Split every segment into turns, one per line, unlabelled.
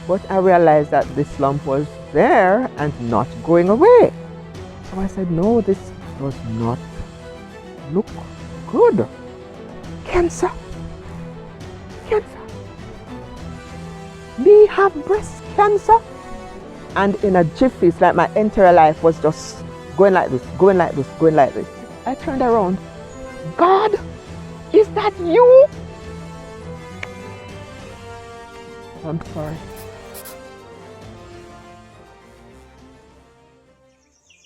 But I realized that this lump was there and not going away. So I said, no, this does not look good. Cancer. Cancer. Me have breast cancer. And in a jiffy, it's like my entire life was just going like this, going like this, going like this. I turned around. God, is that you? I'm sorry.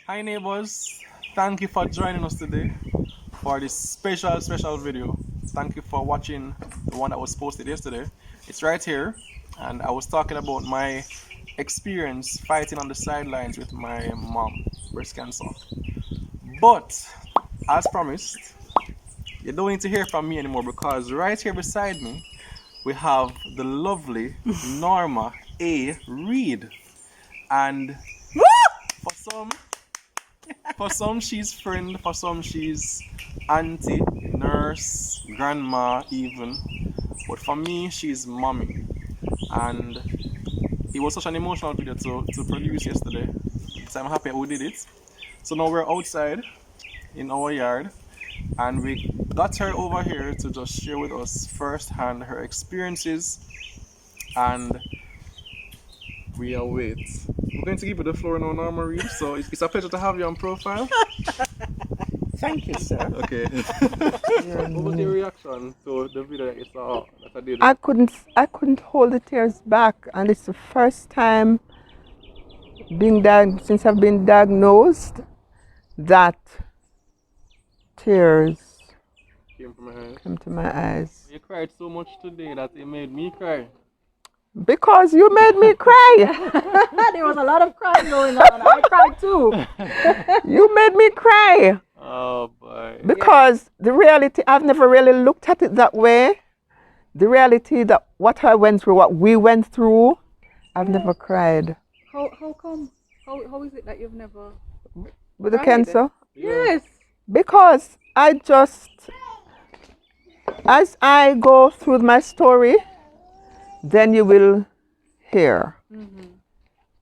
Hi neighbors, thank you for joining us today for this special video. Thank you for watching the one that was posted yesterday. It's right here, and I was talking about my experience fighting on the sidelines with my mom, breast cancer. But as promised, you don't need to hear from me anymore because right here beside me we have the lovely Norma A. Reed, and for some she's friend, for some she's auntie, nurse, grandma even. But for me she's mommy. And it was such an emotional video to produce yesterday. So I'm happy we did it. So now we're outside in our yard and we got her over here to just share with us firsthand her experiences, and we await. We're going to give you the floor now, Norma Reed. So it's a pleasure to have you on profile.
Thank you, sir.
Okay. What was your reaction to the video that you saw that I did?
I couldn't hold the tears back, and it's the first time since I've been diagnosed that tears came to my eyes.
You cried so much today that it made me cry.
Because you made me cry.
There was a lot of crying going on. I cried too.
You made me cry.
Oh boy.
Because the reality, I've never really looked at it that way. The reality that what I went through, what we went through, I've never cried.
How come? How is it that you've never
With the
cried?
cancer?
Yes.
Because as I go through my story, then you will hear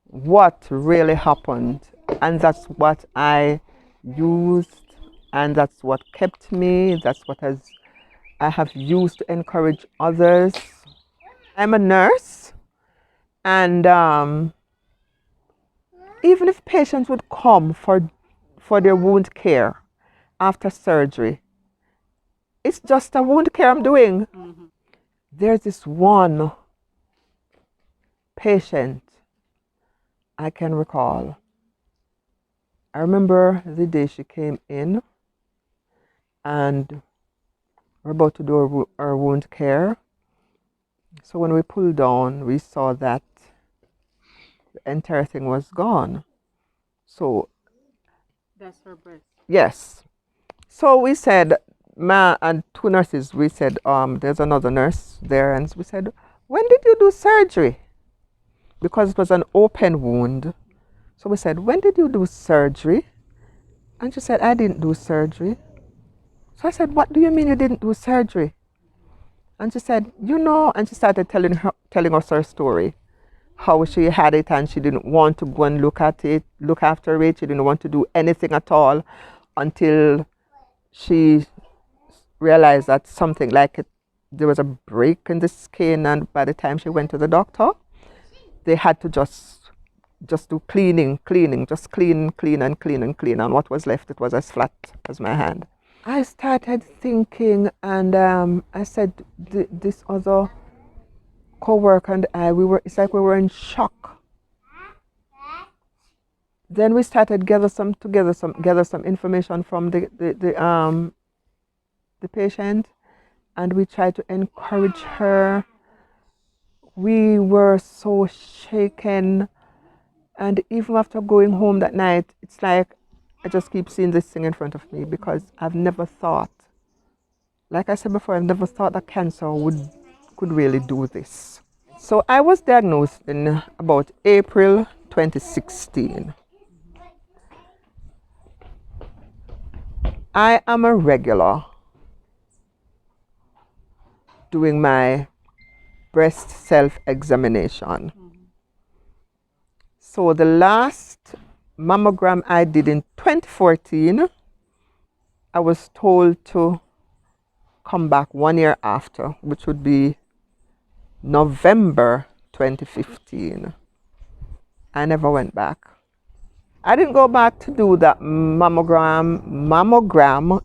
what really happened. And that's what I used, and that's what kept me, that's what I have used to encourage others. I'm a nurse, and even if patients would come for their wound care after surgery, it's just a wound care I'm doing. There's this one patient I can recall. I remember the day she came in and we're about to do our wound care. So when we pulled down, we saw that the entire thing was gone. So
That's her breast.
yes. So we said, and two nurses, we said, there's another nurse there, and we said, when did you do surgery? Because it was an open wound. So we said, when did you do surgery? And she said, I didn't do surgery. So I said, what do you mean you didn't do surgery? And she said, and she started telling us her story, how she had it and she didn't want to go and look after it. She didn't want to do anything at all until she realized that something like it, there was a break in the skin, and by the time she went to the doctor, they had to just do cleaning, just clean, and what was left, it was as flat as my hand. I started thinking, and I said, this other co-worker and it's like we were in shock. Then we started gather some information from the patient, and we tried to encourage her. We were so shaken, and even after going home that night, it's like I just keep seeing this thing in front of me, because I've never thought, like I said before, I've never thought that cancer could really do this. So I was diagnosed in about April 2016. I am a regular doing my breast self-examination So the last mammogram I did in 2014, I was told to come back 1 year after, which would be November 2015. I never went back. I didn't go back to do that mammogram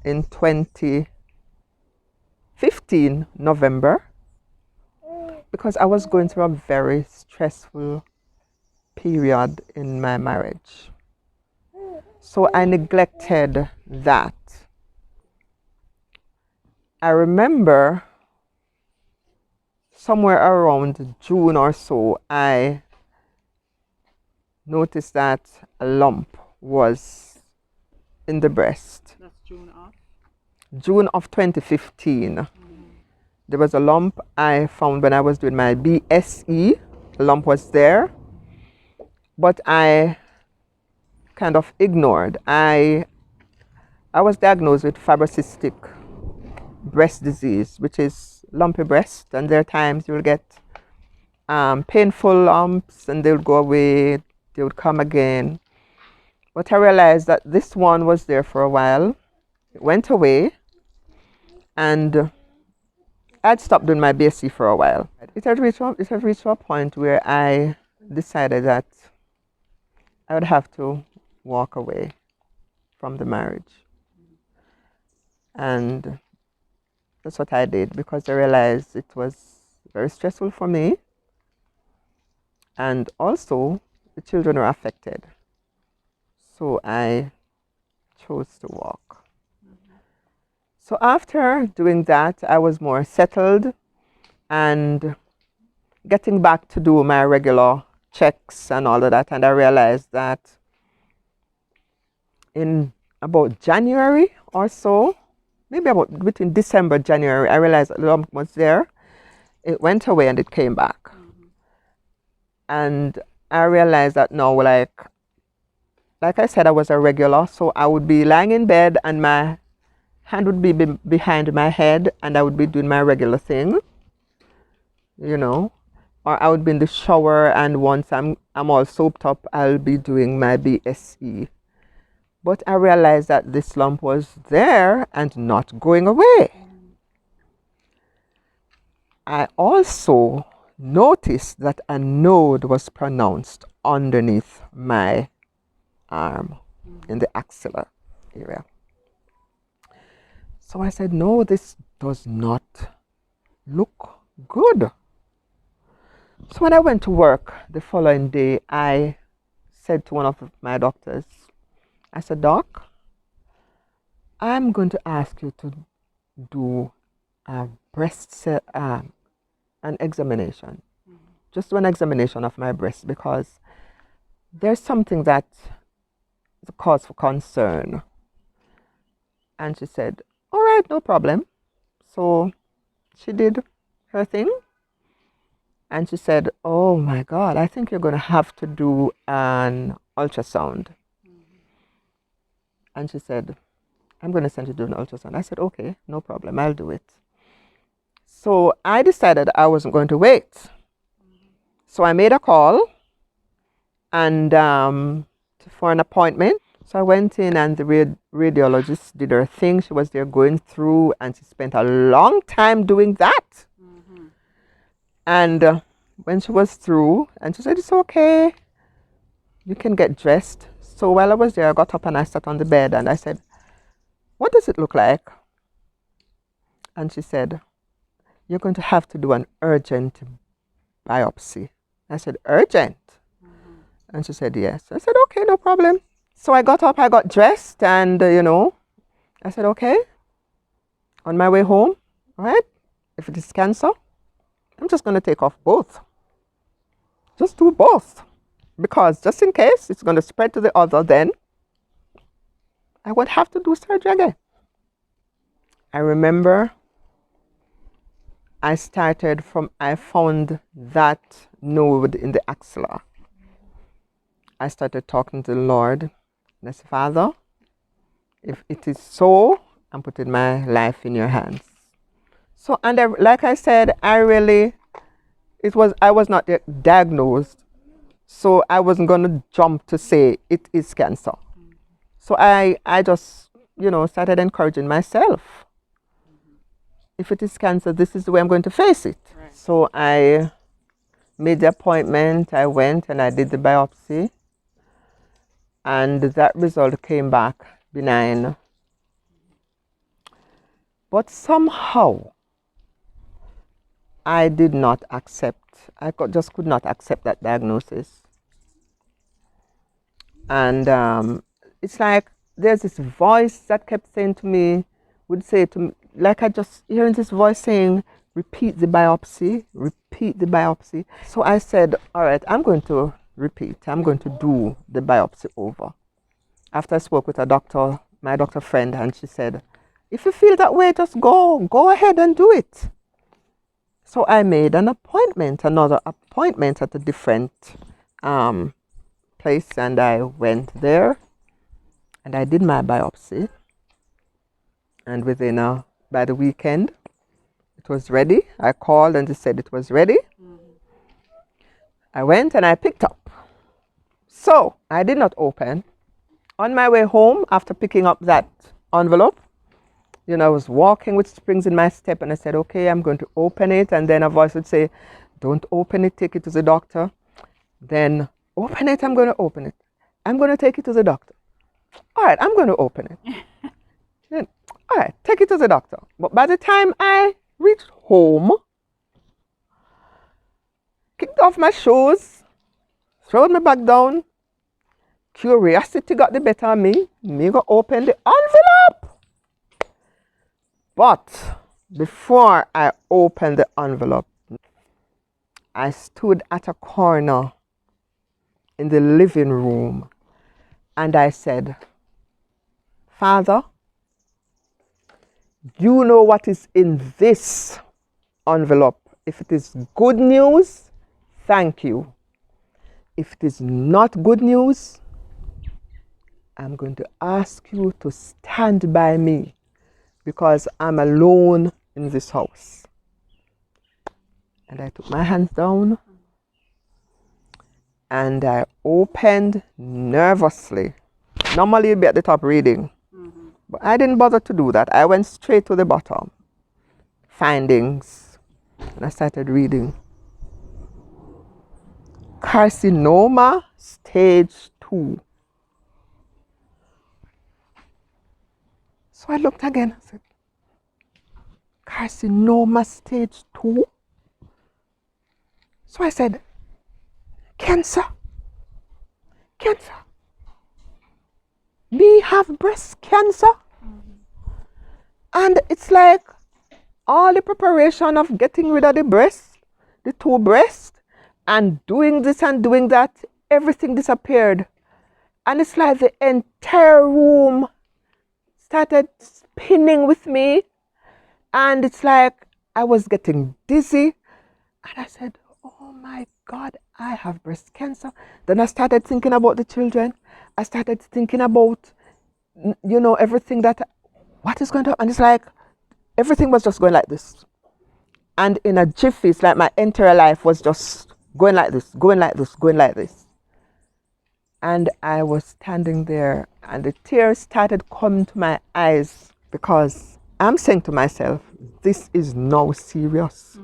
in 2015 November because I was going through a very stressful period in my marriage. So I neglected that. I remember somewhere around June or so, I noticed that a lump was in the breast.
That's June off.
June of 2015. There was a lump I found when I was doing my BSE. A lump was there, but I kind of ignored. I was diagnosed with fibrocystic breast disease, which is lumpy breast, and there are times you'll get painful lumps and they'll go away, they would come again. But I realized that this one was there for a while. It went away, and I'd stopped doing my BSc for a while. It had reached a point where I decided that I would have to walk away from the marriage. And that's what I did because I realized it was very stressful for me. And also, the children were affected. So I chose to walk. So after doing that, I was more settled and getting back to do my regular checks and all of that. And I realized that in about January or so, maybe about between December, January, I realized the lump was there. It went away and it came back. And I realized that now, like I said, I was a regular, so I would be lying in bed and my hand would be behind my head and I would be doing my regular thing, or I would be in the shower and once I'm all soaped up, I'll be doing my BSE. But I realized that this lump was there and not going away. I also noticed that a node was pronounced underneath my arm in the axilla area. So I said, no, this does not look good. So when I went to work the following day, I said to one of my doctors, I said, Doc, I'm going to ask you to do a an examination, just one examination of my breast because there's something that is a cause for concern. And she said, all right, no problem. So she did her thing. And she said, oh my God, I think you're going to have to do an ultrasound. And she said, I'm going to send you to do an ultrasound. I said, okay, no problem, I'll do it. So I decided I wasn't going to wait. So I made a call and for an appointment. So I went in and the radiologist did her thing. She was there going through and she spent a long time doing that. And when she was through, and she said, it's okay, you can get dressed. So while I was there, I got up and I sat on the bed and I said, what does it look like? And she said, you're going to have to do an urgent biopsy. I said, urgent? And she said, yes. I said, okay, no problem. So I got up, I got dressed, and, I said, okay, on my way home, all right, if it is cancer, I'm just going to take off both. Just do both. Because just in case it's going to spread to the other, then I won't have to do surgery again. I remember I found that node in the axilla. I started talking to the Lord. And I said, Father, if it is so, I'm putting my life in your hands. So, and like I said, I was not diagnosed So I wasn't going to jump to say it is cancer. So I just, started encouraging myself. If it is cancer, this is the way I'm going to face it.
Right.
So I made the appointment. I went and I did the biopsy. And that result came back benign. But somehow, I did not accept, just could not accept that diagnosis. And it's like there's this voice that kept saying to me, would say to me, like I just hearing this voice saying, repeat the biopsy, repeat the biopsy. So I said, all right, I'm going to repeat. I'm going to do the biopsy over. After I spoke with a doctor, my doctor friend, and she said, if you feel that way, just go ahead and do it. So I made an appointment, another appointment at a different place, and I went there and I did my biopsy. And by the weekend, it was ready. I called and they said it was ready. I went and I picked up. So I did not open. On my way home, after picking up that envelope, I was walking with springs in my step and I said, okay, I'm going to open it. And then a voice would say, don't open it, take it to the doctor. Then open it, I'm going to open it. I'm going to take it to the doctor. All right, I'm going to open it. Then, all right, take it to the doctor. But by the time I reached home, kicked off my shoes, threw my back down, curiosity got the better of me. Me go open the envelope. But before I opened the envelope, I stood at a corner in the living room and I said, Father, you know what is in this envelope. If it is good news, thank you. If it is not good news, I'm going to ask you to stand by me because I'm alone in this house. And I took my hands down and I opened nervously. Normally you'd be at the top reading, but I didn't bother to do that. I went straight to the bottom, findings, and I started reading. Carcinoma stage 2. So I looked again and said, carcinoma stage 2? So I said, cancer. Me have breast cancer. And it's like all the preparation of getting rid of the breast, the 2 breasts, and doing this and doing that, everything disappeared. And it's like the entire room started spinning with me. And it's like I was getting dizzy. And I said, oh my God, I have breast cancer. Then I started thinking about the children. I started thinking about, everything what is going to happen? And it's like everything was just going like this. And in a jiffy, it's like my entire life was just going like this, going like this, going like this. And I was standing there and the tears started coming to my eyes because I'm saying to myself, this is now serious.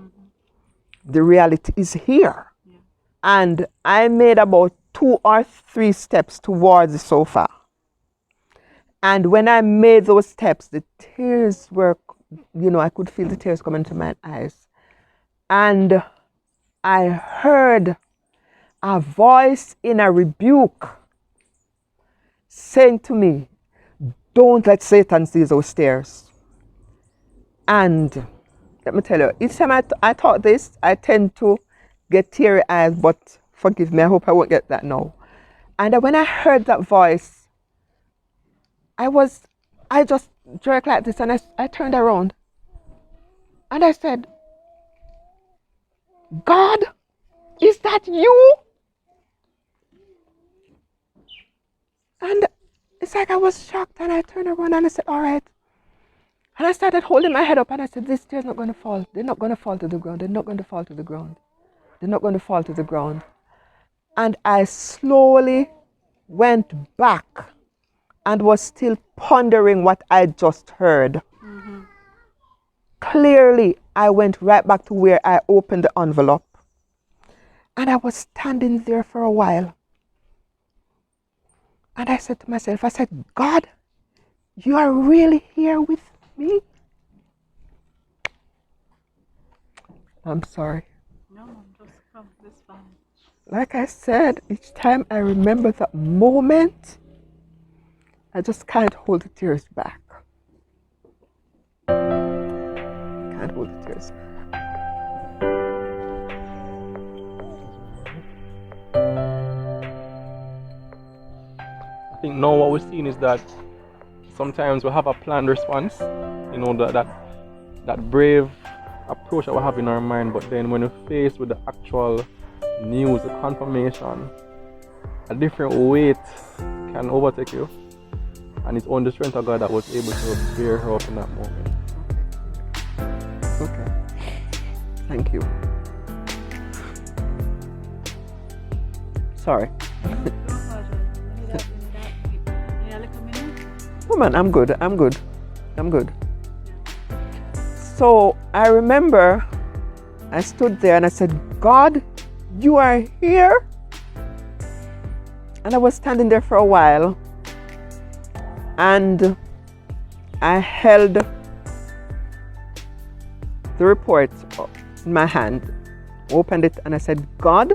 The reality is here. Yeah. And I made about 2 or 3 steps towards the sofa. And when I made those steps, the tears were, I could feel the tears coming to my eyes. And I heard a voice in a rebuke saying to me, don't let Satan see those tears. And let me tell you, each time I thought this, I tend to get teary eyes, but forgive me, I hope I won't get that now. And when I heard that voice, I just jerked like this and I turned around. And I said, God, is that you? And it's like I was shocked and I turned around and I said, all right. And I started holding my head up and I said, this chair's not going to fall. They're not going to fall to the ground. They're not going to fall to the ground. They're not going to fall to the ground. And I slowly went back and was still pondering what I just heard. Clearly, I went right back to where I opened the envelope. And I was standing there for a while. And I said to myself, I said, God, you are really here with me? I'm sorry.
No, just come. This fine.
Like I said, each time I remember that moment, I just can't hold the tears back. Can't hold the tears back.
I think now what we're seeing is that sometimes we have a planned response, that brave approach that we have in our mind, but then when we're faced with the actual news, the confirmation, a different weight can overtake you, and it's only the strength of God that was able to bear her up in that moment.
Okay. Thank you. Sorry. Oh man, I'm good. So I remember I stood there and I said, God, you are here? And I was standing there for a while and I held the report in my hand, opened it, and I said, God,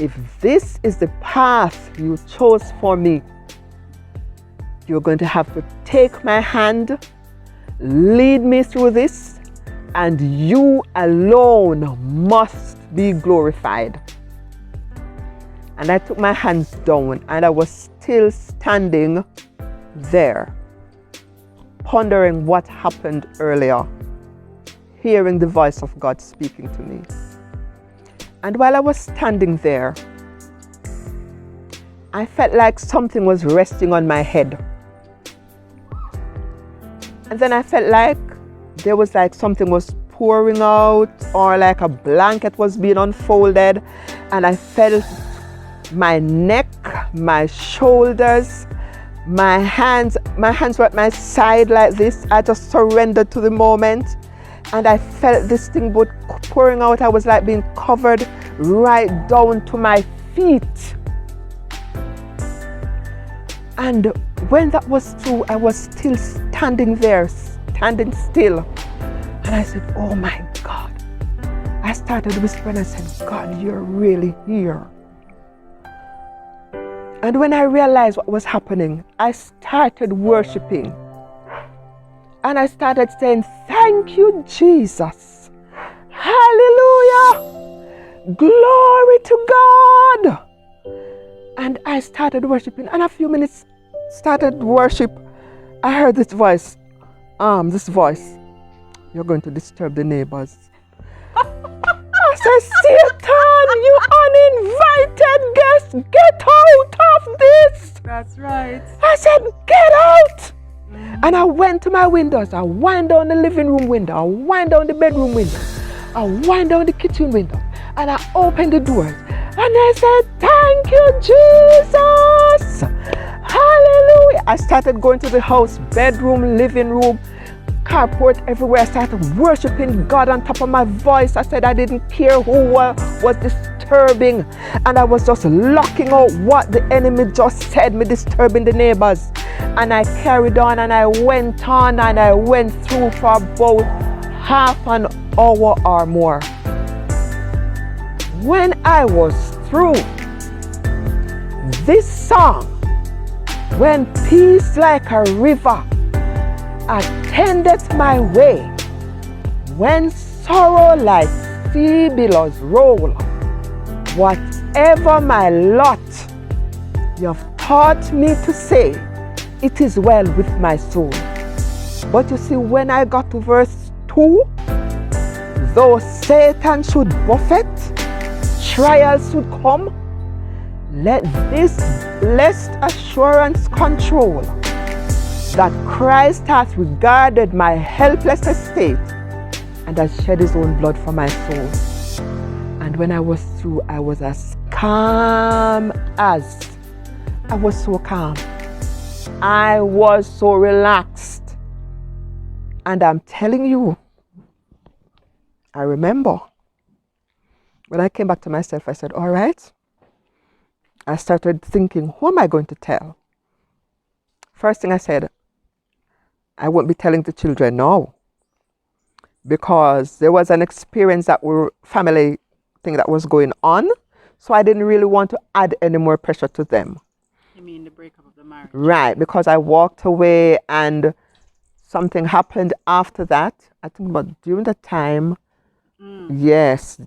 if this is the path you chose for me, you're going to have to take my hand, lead me through this, and you alone must be glorified. And I took my hands down and I was still standing there, pondering what happened earlier, hearing the voice of God speaking to me. And while I was standing there, I felt like something was resting on my head. And then I felt like there was like something was pouring out, or like a blanket was being unfolded. And I felt my neck, my shoulders, my hands were at my side like this. I just surrendered to the moment. And I felt this thing pouring out. I was like being covered right down to my feet. And when that was true, I was still standing there, standing still. And I said, oh my God. I started whispering. I said, God, you're really here. And when I realized what was happening, I started worshiping. And I started saying, thank you, Jesus. Hallelujah. Glory to God. And I started worshiping. And a few minutes started worship, I heard this voice. You're going to disturb the neighbors. I said, Satan, you uninvited guest, get out of this.
That's right.
I said, get out. And I went to my windows. I went down the living room window. I went down the bedroom window. I went down the kitchen window. And I opened the doors. And I said, thank you, Jesus. Hallelujah. I started going to the house, bedroom, living room, carport, everywhere. I started worshiping God on top of my voice. I said I didn't care who was disturbing. And I was just locking out what the enemy just said, me disturbing the neighbors. And I carried on and I went on and I went through for about half an hour or more. When I was through, this song, when peace like a river attendeth my way, when sorrow like sea billows roll, whatever my lot, you've taught me to say, it is well with my soul. But you see, when I got to verse 2, though Satan should buffet, trials should come, let this blessed assurance control that Christ hath regarded my helpless estate and has shed his own blood for my soul. And when I was through, I was as calm as, I was so calm. I was so relaxed. And I'm telling you, I remember when I came back to myself, I said, all right. I started thinking, who am I going to tell? First thing I said, I won't be telling the children now, because there was an experience that were family thing that was going on. So I didn't really want to add any more pressure to them.
You mean the breakup of the marriage?
Right, because I walked away and something happened after that. I think about during the time. Yes,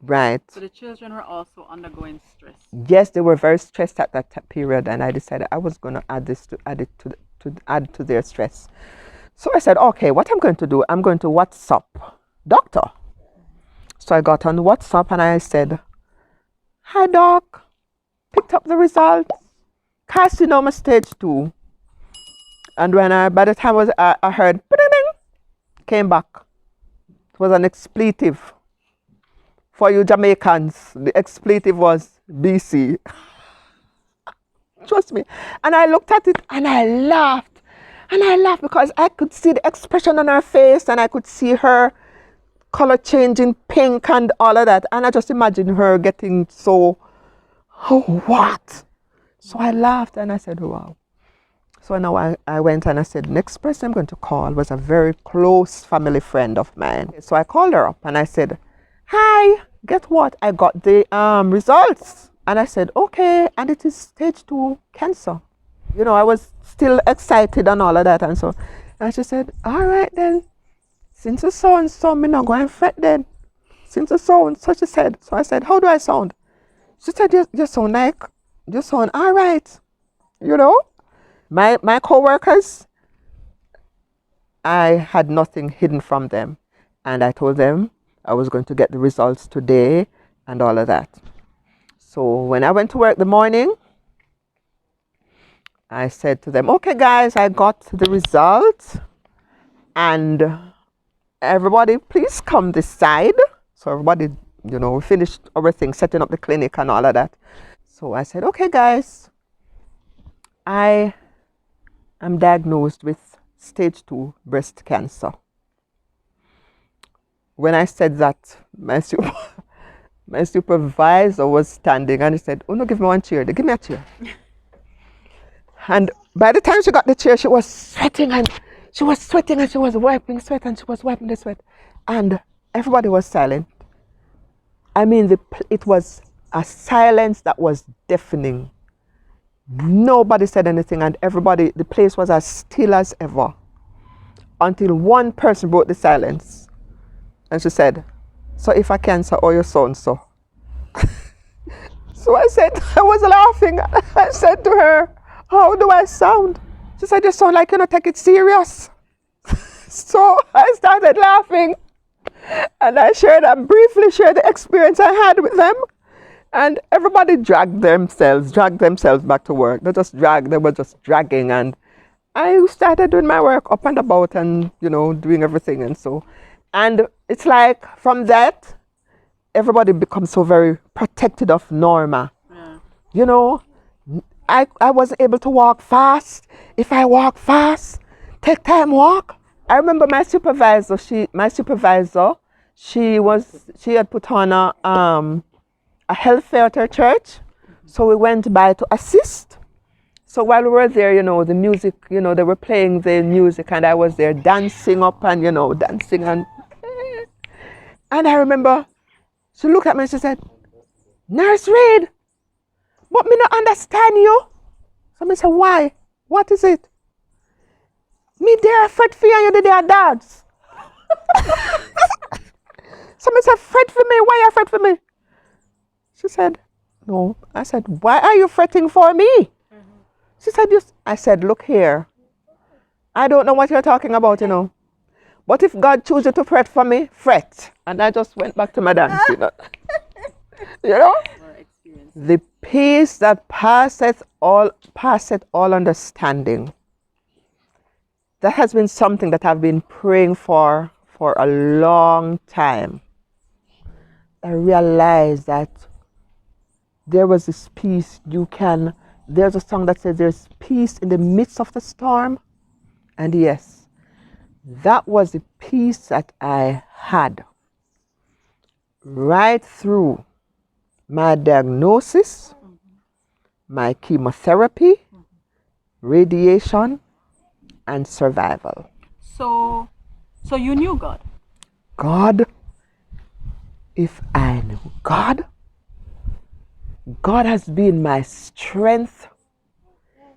right.
So the children were also undergoing stress.
Yes, they were very stressed at that period, and I decided I was going to add this to add it to add to their stress. So I said, okay, what I'm going to do, I'm going to WhatsApp doctor. So I got on WhatsApp and I said, hi doc, picked up the results, carcinoma stage 2. And when by the time I heard, came back. It was an expletive. For you Jamaicans, the expletive was BC. Trust me. And I looked at it and I laughed. And I laughed because I could see the expression on her face and I could see her color changing pink and all of that. And I just imagined her getting so, oh, what? So I laughed and I said, wow. So now I went and I said, next person I'm going to call was a very close family friend of mine. So I called her up and I said, hi, guess what? I got the results. And I said, okay, and it is stage 2 cancer. You know, I was still excited and all of that. And she said, all right then, since it's so and so, me not going to fret then. Since it's so and so, she said. So I said, how do I sound? She said, you sound like, you sound all right. You know, my co-workers, I had nothing hidden from them. And I told them I was going to get the results today and all of that. So when I went to work the morning, I said to them, okay guys, I got the results and everybody please come this side. So everybody, you know, we finished everything, setting up the clinic and all of that. So I said, okay guys, I am diagnosed with stage 2 breast cancer. When I said that, my supervisor was standing and he said, oh no, give me one chair. They give me a chair. And by the time she got the chair, she was sweating and she was wiping sweat and she was wiping the sweat. And everybody was silent. I mean, it was a silence that was deafening. Nobody said anything and everybody, the place was as still as ever. Until one person broke the silence. And she said, so if I cancer or your son, so. So I said, I was laughing. I said to her, how do I sound? She said, you sound like you don't take it serious. So I started laughing. And I briefly shared the experience I had with them. And everybody dragged themselves back to work. They were just dragging. And I started doing my work up and about and, you know, doing everything and so. And it's like from that, everybody becomes so very protected of Norma. Yeah. You know, I wasn't able to walk fast. If I walk fast, take time walk. I remember my supervisor, she had put on a health fair at her church. So we went by to assist. So while we were there, you know, the music, you know, they were playing the music and I was there dancing up and, you know, dancing and I remember she looked at me and she said, Nurse Reed, but me not understand you. So I said, why? What is it? Me there fret for you and you there dance. So I said, fret for me, why you fret for me? She said, no. I said, why are you fretting for me? She said, I said, look here. I don't know what you're talking about, you know. But if God chooses to fret for me, fret. And I just went back to my dance, you know. You know? The peace that passeth all understanding. That has been something that I've been praying for a long time. I realized that there was this peace. There's a song that says there's peace in the midst of the storm. And yes, that was the peace that I had right through my diagnosis, my chemotherapy, radiation, and survival.
So you knew God.
God, if I knew God, God has been my strength.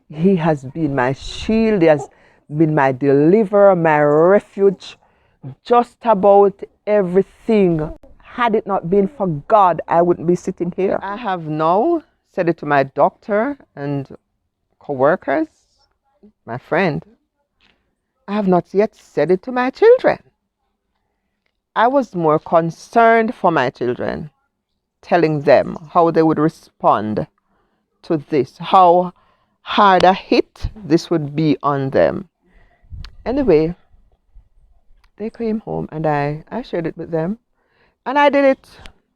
He has been my shield. He has been my deliverer, my refuge. Just about everything. Had it not been for God, I wouldn't be sitting here. I have now said it to my doctor and co-workers, my friend. I have not yet said it to my children. I was more concerned for my children, telling them how they would respond to this, how hard a hit this would be on them. Anyway, they came home and I shared it with them. And I did it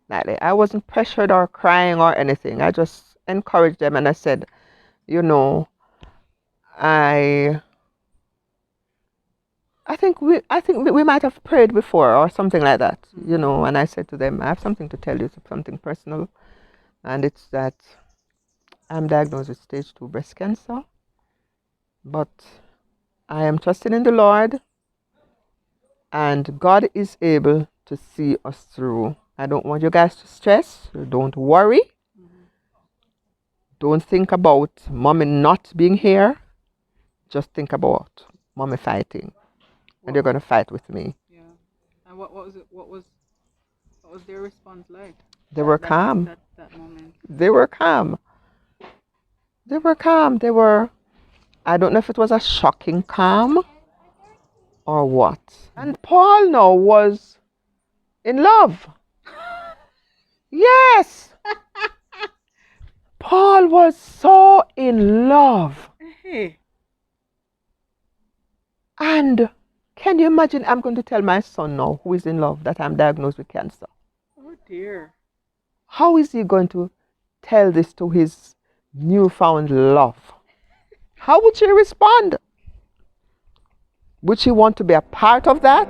lightly. I wasn't pressured or crying or anything. I just encouraged them and I said, you know, I think we might have prayed before or something like that, you know. And I said to them, I have something to tell you, something personal, and it's that I'm diagnosed with stage 2 breast cancer, but I am trusting in the Lord, and God is able to see us through. I don't want you guys to stress. Don't worry. Don't think about mommy not being here. Just think about mommy fighting, and you're gonna fight with me.
Yeah. And what was it? What was their response like?
They were calm.
That moment.
They were calm. They were calm. They were. I don't know if it was a shocking calm or what. And Paul now was in love. Yes. Paul was so in love.
Hey.
And can you imagine? I'm going to tell my son now, who is in love, that I'm diagnosed with cancer.
Oh dear.
How is he going to tell this to his newfound love? How would she respond? Would she want to be a part of that?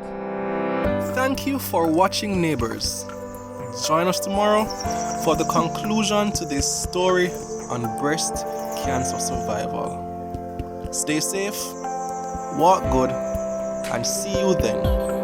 Thank you for watching, neighbors. Join us tomorrow for the conclusion to this story on breast cancer survival. Stay safe, walk good, and see you then.